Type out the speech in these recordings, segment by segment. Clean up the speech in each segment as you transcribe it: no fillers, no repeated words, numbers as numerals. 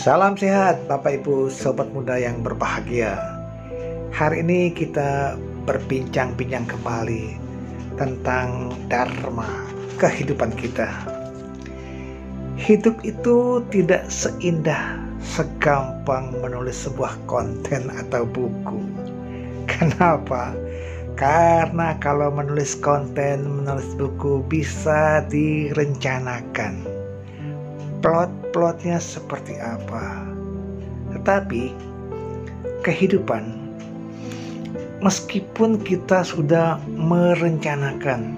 Salam sehat Bapak Ibu Sobat Muda yang berbahagia. Hari ini kita berbincang-bincang kembali tentang dharma kehidupan kita. Hidup itu tidak seindah, segampang menulis sebuah konten atau buku. Kenapa? Karena kalau menulis konten, menulis buku bisa direncanakan. Plot-plotnya seperti apa. Tetapi kehidupan, meskipun kita sudah merencanakan,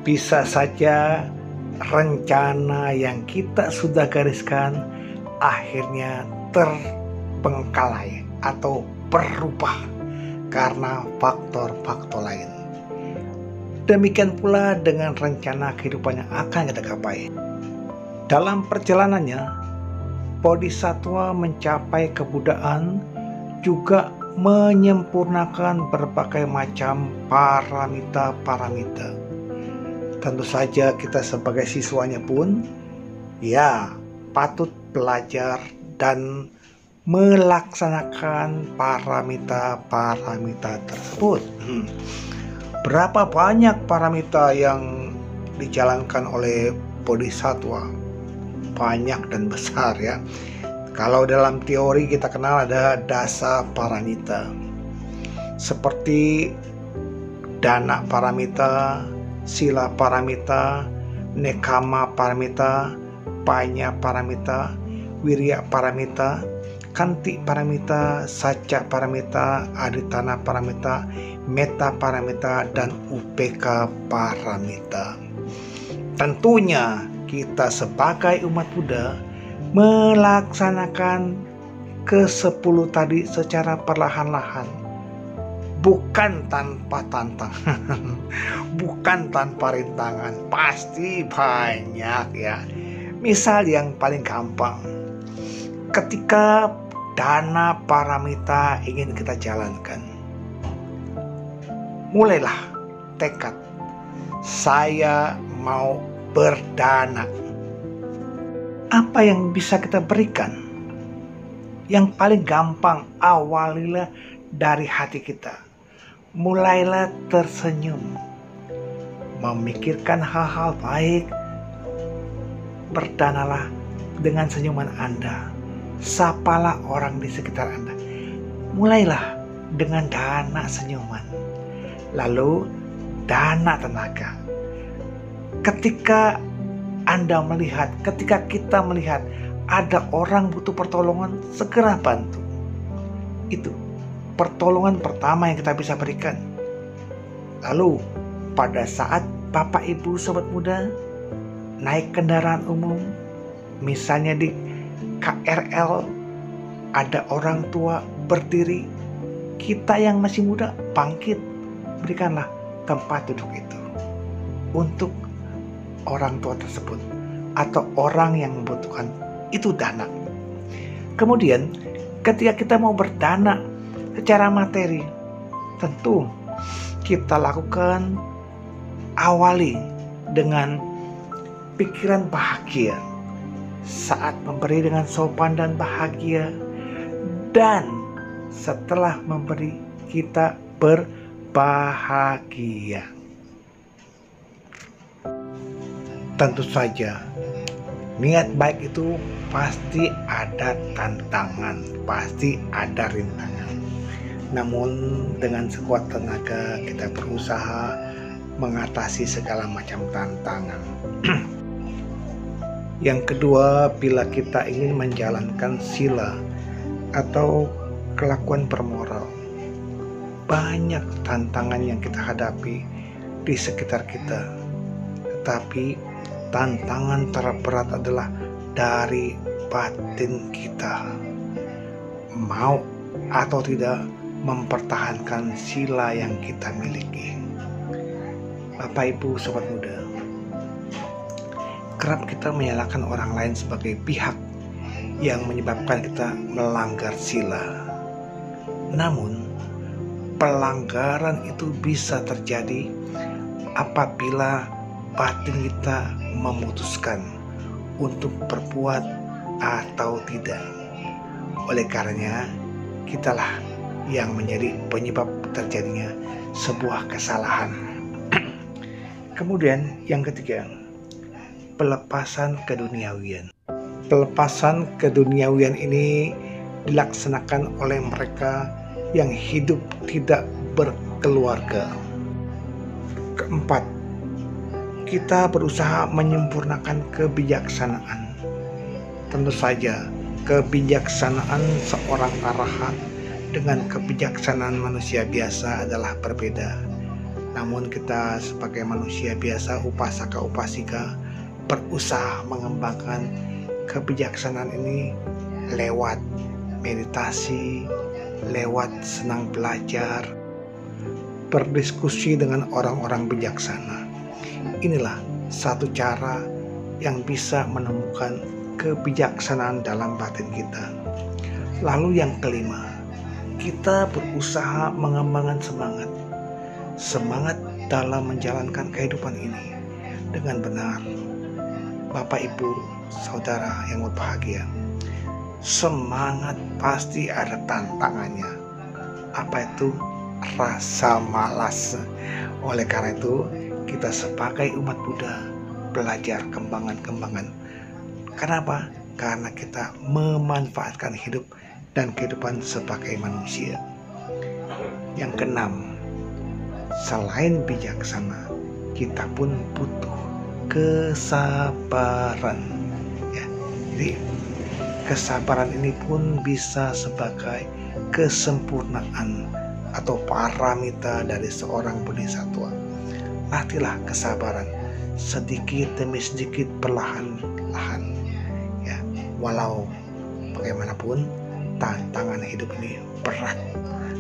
bisa saja rencana yang kita sudah gariskan akhirnya terbengkalai atau berubah karena faktor-faktor lain. Demikian pula dengan rencana kehidupan yang akan kita capai. Dalam perjalanannya, Bodhisattva mencapai kebudaan, juga menyempurnakan berbagai macam paramita-paramita. Tentu saja kita sebagai siswanya pun, patut belajar dan melaksanakan paramita-paramita tersebut. Berapa banyak paramita yang dijalankan oleh Bodhisattva? Banyak dan besar ya. Kalau dalam teori kita kenal ada dasa paramita, seperti dana paramita, sila paramita, nekama paramita, panya paramita, wirya paramita, kanti paramita, saca paramita, aditana paramita, metta paramita, dan upeka paramita. Tentunya kita sebagai umat Buddha melaksanakan ke-10 tadi secara perlahan-lahan, bukan tanpa tantangan, bukan tanpa rintangan, pasti banyak ya. Misal yang paling gampang, ketika dana paramita ingin kita jalankan, mulailah tekad, saya mau berdana. Apa yang bisa kita berikan? Yang paling gampang, awalilah dari hati kita. Mulailah tersenyum, memikirkan hal-hal baik. Berdanalah dengan senyuman Anda. Sapalah orang di sekitar Anda. Mulailah dengan dana senyuman, lalu dana tenaga. Ketika Anda melihat, ketika kita melihat ada orang butuh pertolongan, segera bantu. Itu pertolongan pertama yang kita bisa berikan. Lalu pada saat Bapak Ibu Sobat Muda naik kendaraan umum, misalnya di KRL, ada orang tua berdiri, kita yang masih muda bangkit, berikanlah tempat duduk itu untuk orang tua tersebut atau orang yang membutuhkan. Itu dana. Kemudian ketika kita mau berdana secara materi, tentu kita lakukan awali dengan pikiran bahagia, saat memberi dengan sopan dan bahagia, dan setelah memberi kita berbahagia. Tentu saja niat baik itu pasti ada tantangan, pasti ada rintangan. Namun dengan sekuat tenaga kita berusaha mengatasi segala macam tantangan. Yang kedua, bila kita ingin menjalankan sila atau kelakuan bermoral, banyak tantangan yang kita hadapi di sekitar kita. Tetapi tantangan terberat adalah dari batin kita. Mau atau tidak mempertahankan sila yang kita miliki. Bapak Ibu Sobat Muda, kerap kita menyalahkan orang lain sebagai pihak yang menyebabkan kita melanggar sila. Namun, pelanggaran itu bisa terjadi apabila batin kita memutuskan untuk berbuat atau tidak. Oleh karenanya, kitalah yang menjadi penyebab terjadinya sebuah kesalahan. Kemudian yang ketiga, pelepasan keduniawian. Pelepasan keduniawian ini dilaksanakan oleh mereka yang hidup tidak berkeluarga. Keempat, kita berusaha menyempurnakan kebijaksanaan. Tentu saja, kebijaksanaan seorang arahat dengan kebijaksanaan manusia biasa adalah berbeda. Namun kita sebagai manusia biasa, upasaka upasika, berusaha mengembangkan kebijaksanaan ini lewat meditasi, lewat senang belajar, berdiskusi dengan orang-orang bijaksana. Inilah satu cara yang bisa menemukan kebijaksanaan dalam batin kita. Lalu yang kelima, kita berusaha mengembangkan semangat dalam menjalankan kehidupan ini dengan benar. Bapak, Ibu, Saudara yang berbahagia, semangat pasti ada tantangannya. Apa itu? Rasa malas. Oleh karena itu, kita sebagai umat Buddha belajar kembangan-kembangan. Kenapa? Karena kita memanfaatkan hidup dan kehidupan sebagai manusia. Yang keenam, selain bijaksana, kita pun butuh kesabaran. Ya, jadi kesabaran ini pun bisa sebagai kesempurnaan atau paramita dari seorang bodhisattva. Latihlah kesabaran sedikit demi sedikit, perlahan-lahan. Ya, walau bagaimanapun tantangan hidup ini berat,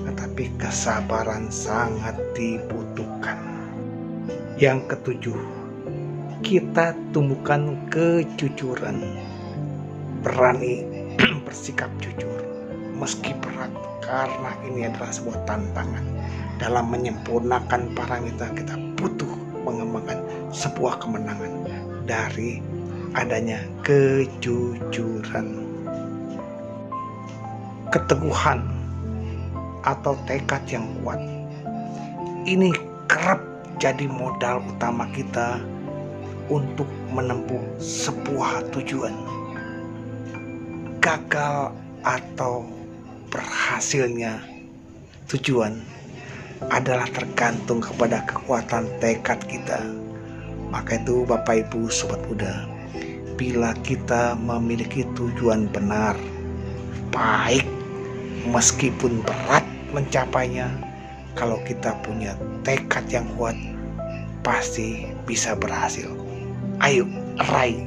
tetapi kesabaran sangat dibutuhkan. Yang ketujuh, kita tumbuhkan kejujuran. Berani bersikap jujur meski berat, karena ini adalah sebuah tantangan. Dalam menyempurnakan paramita, kita butuh mengembangkan sebuah kemenangan dari adanya kejujuran. Keteguhan atau tekad yang kuat ini kerap jadi modal utama kita untuk menempuh sebuah tujuan. Gagal atau berhasilnya tujuan adalah tergantung kepada kekuatan tekad kita. Maka itu Bapak Ibu Sobat Buddha, bila kita memiliki tujuan benar, baik meskipun berat mencapainya, kalau kita punya tekad yang kuat, pasti bisa berhasil. Ayo raih,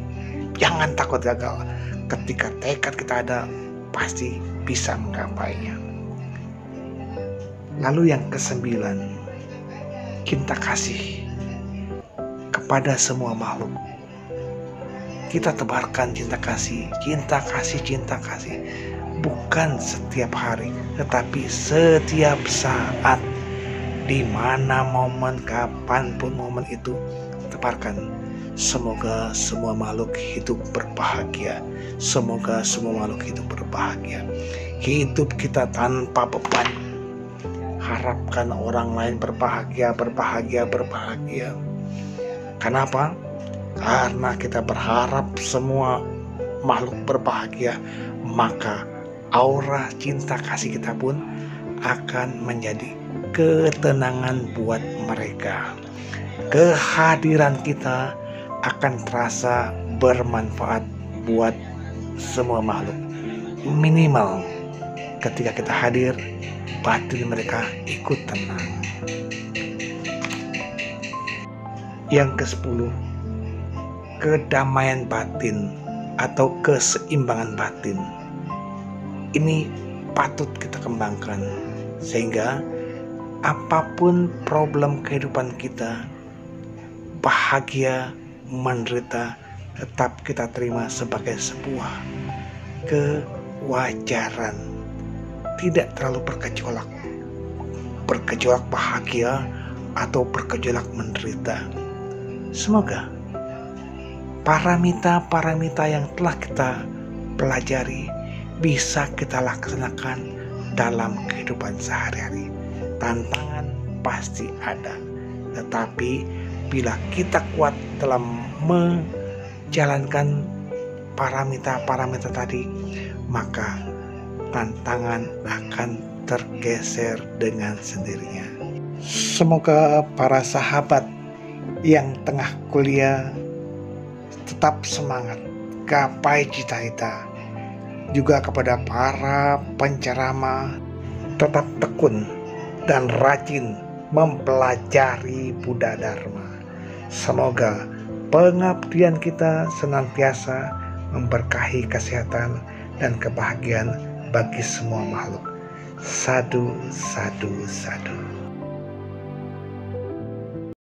jangan takut gagal. Ketika tekad kita ada, pasti bisa menggapainya. Lalu yang kesembilan, cinta kasih kepada semua makhluk. Kita tebarkan cinta kasih, cinta kasih, cinta kasih. Bukan setiap hari, tetapi setiap saat, di mana momen, kapanpun momen itu, tebarkan. Semoga semua makhluk hidup berbahagia. Semoga semua makhluk hidup berbahagia. Hidup kita tanpa beban. Harapkan orang lain berbahagia, berbahagia, berbahagia. Kenapa? Karena kita berharap semua makhluk berbahagia, maka aura cinta kasih kita pun akan menjadi ketenangan buat mereka. Kehadiran kita akan terasa bermanfaat buat semua makhluk. Minimal ketika kita hadir, batin mereka ikut tenang. Yang ke-10, kedamaian batin atau keseimbangan batin. Ini patut kita kembangkan sehingga apapun problem kehidupan kita, bahagia, menderita, tetap kita terima sebagai sebuah kewajaran. Tidak terlalu bergejolak bahagia atau bergejolak menderita. Semoga paramita-paramita yang telah kita pelajari bisa kita laksanakan dalam kehidupan sehari-hari. Tantangan pasti ada, tetapi bila kita kuat dalam menjalankan paramita-paramita tadi, maka tantangan akan tergeser dengan sendirinya. Semoga para sahabat yang tengah kuliah tetap semangat, gapai cita-cita. Juga kepada para penceramah, tetap tekun dan rajin mempelajari Buddha Dharma. Semoga pengabdian kita senantiasa memberkahi kesehatan dan kebahagiaan bagi semua makhluk. Sadu, sadu, sadu.